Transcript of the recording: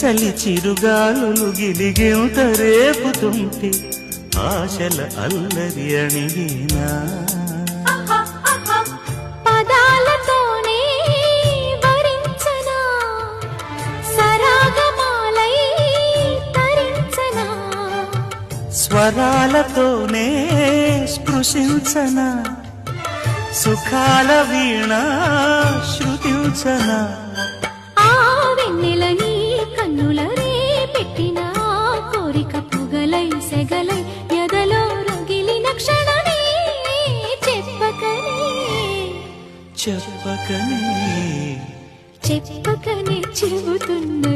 చలి చిరుగాలులు గిలిగింత రేపుతుంటే ఆశల అల్లరి అణిగినా పదాలతోనే వరించనా సరాగమాలై తరించనా స్వరాలతోనే స్పృశించనా సుఖాల వీణ శృతించనా ఆ వెన్నెలని కన్నుల రే పెట్టిన కోరిక పొగలై సెగలై ఎదలో రగిలిన క్షణమే చెప్పకనే చెప్పకనే చెప్పకనే చెబుతున్న